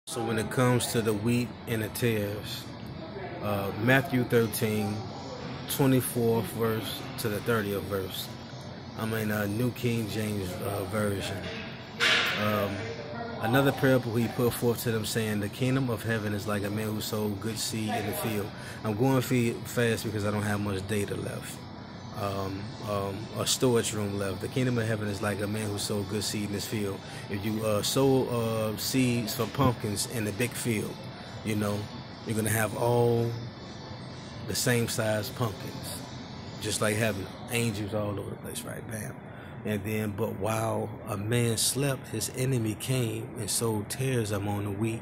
So when it comes to the wheat and the tares, Matthew 13, 24th verse to the 30th verse. I'm in a New King James version. Um, Another parable he put forth to them, saying, the kingdom of heaven is like a man who sowed good seed in the field. I'm going fast because I don't have much data left. A storage room left. The kingdom of heaven is like a man who sowed good seed in his field. If you sow seeds for pumpkins in the big field, you know, you're going to have all the same size pumpkins, just like having angels all over the place, right? Bam. And then, but while a man slept, his enemy came and sowed tares among the wheat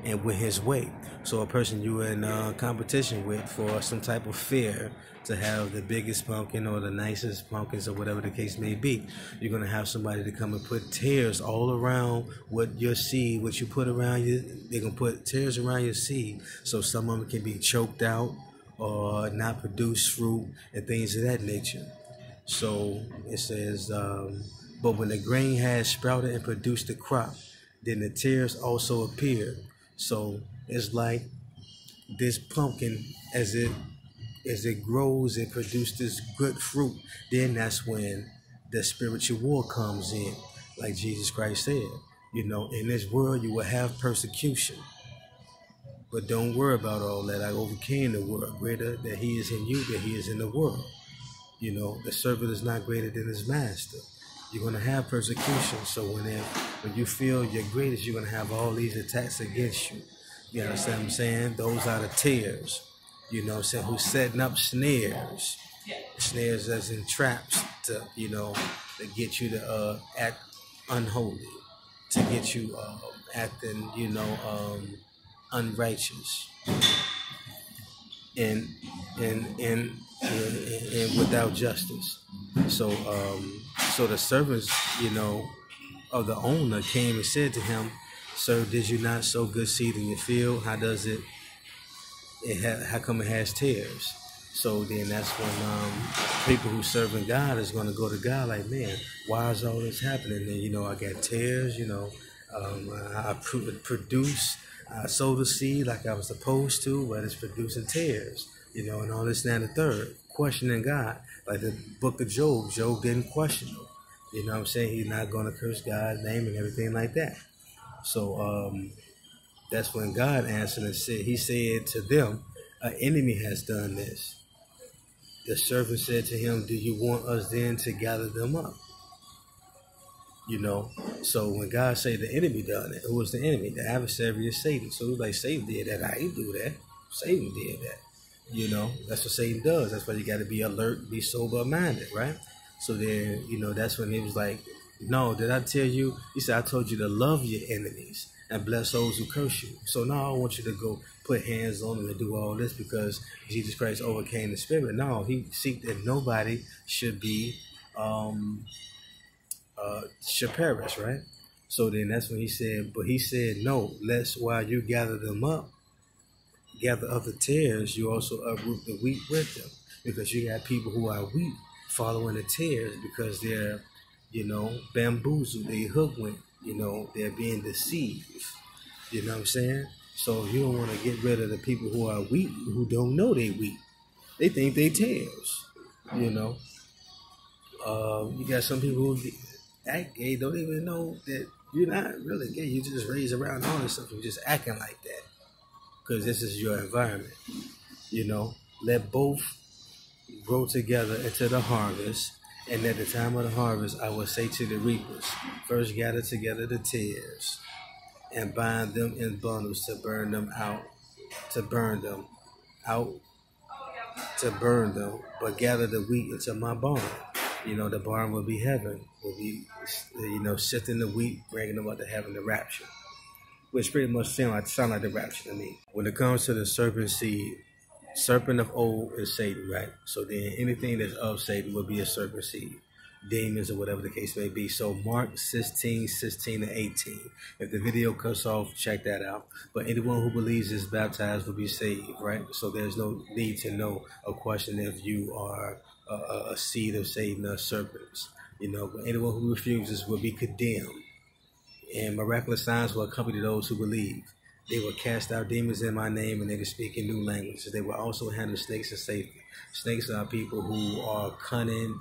and went his way. So a person you were in competition with for some type of fair to have the biggest pumpkin or the nicest pumpkins or whatever the case may be, you're going to have somebody to come and put tares all around what your seed, what you put around you. They're going to put tares around your seed so some of them can be choked out or not produce fruit and things of that nature. So it says, but when the grain had sprouted and produced the crop, then the tares also appeared. So it's like this pumpkin, as it grows and produces this good fruit, then that's when the spiritual war comes in, like Jesus Christ said. You know, in this world you will have persecution, but don't worry about all that. I overcame the world. Greater that he is in you than he is in the world. You know, the servant is not greater than his master. You're going to have persecution. So when you feel your greatest, you're going to have all these attacks against you. You understand what I'm saying? Those are the tares. You know what I'm saying? Who's setting up snares. Snares as in traps to, to get you to act unholy. To get you acting, unrighteous. And without justice. So the servants, of the owner came and said to him, "Sir, did you not sow good seed in your field? How does how come it has tares?" So then that's when people who serving God is going to go to God like, man, why is all this happening? And I got tares. I produce. I sowed the seed like I was supposed to, but it's producing tares, and all this, and that, and the third. Questioning God. Like the book of Job. Job didn't question him. You know what I'm saying? He's not going to curse God's name and everything like that. So that's when God answered and said, he said to them, an enemy has done this. The servant said to him, do you want us then to gather them up? So when God said the enemy done it, who was the enemy? The adversary is Satan. So it was like, Satan did that. I ain't do that. Satan did that. That's what Satan does. That's why you got to be alert, be sober-minded, right? So then, that's when he was like, no, did I tell you? He said, I told you to love your enemies and bless those who curse you. So now I want you to go put hands on them and do all this because Jesus Christ overcame the spirit. No, he seek that nobody should be should perish, right? So then that's when he said, but he said, no, lest while you gather them up, gather up the tares, you also uproot the wheat with them. Because you got people who are wheat following the tares because they're, bamboozled, they hoodwinked, they're being deceived. You know what I'm saying? So you don't want to get rid of the people who are wheat, who don't know they wheat. They think they tares, You got some people who act gay, don't even know that you're not really gay. You just raised around all this stuff. You're just acting like that because this is your environment. Let both grow together into the harvest. And at the time of the harvest, I will say to the reapers, first gather together the tares and bind them in bundles to burn them, but gather the wheat into my barn. The barn will be heaven, will be, sifting the wheat, bringing them up to heaven, the rapture. Which pretty much sound like the rapture to me. When it comes to the serpent seed, serpent of old is Satan, right? So then anything that's of Satan will be a serpent seed. Demons or whatever the case may be. So Mark 16, 16 and 18. If the video cuts off, check that out. But anyone who believes is baptized will be saved, right? So there's no need to know or question if you are a seed of Satan or serpents. But anyone who refuses will be condemned. and miraculous signs will accompany those who believe. They will cast out demons in my name, and they will speak in new languages. They will also handle snakes in safety. Snakes are people who are cunning,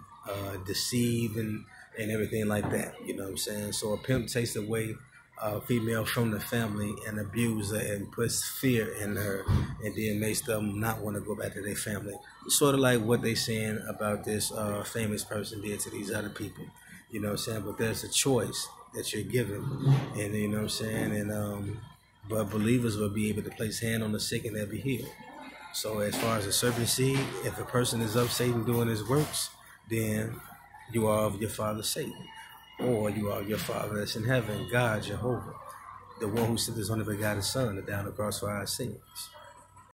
deceive, and everything like that. You know what I'm saying? So a pimp takes away a female from the family and abuse her and puts fear in her, and then makes them not want to go back to their family. Sort of like what they saying about this famous person did to these other people. You know what I'm saying? But there's a choice that you're given, and you know what I'm saying? And but believers will be able to place hand on the sick and they'll be healed. So as far as the serpent seed, if a person is of Satan doing his works, then you are of your father Satan, or you are your Father that's in heaven, God, Jehovah, the one who sent his only begotten Son to die on the cross for our sins.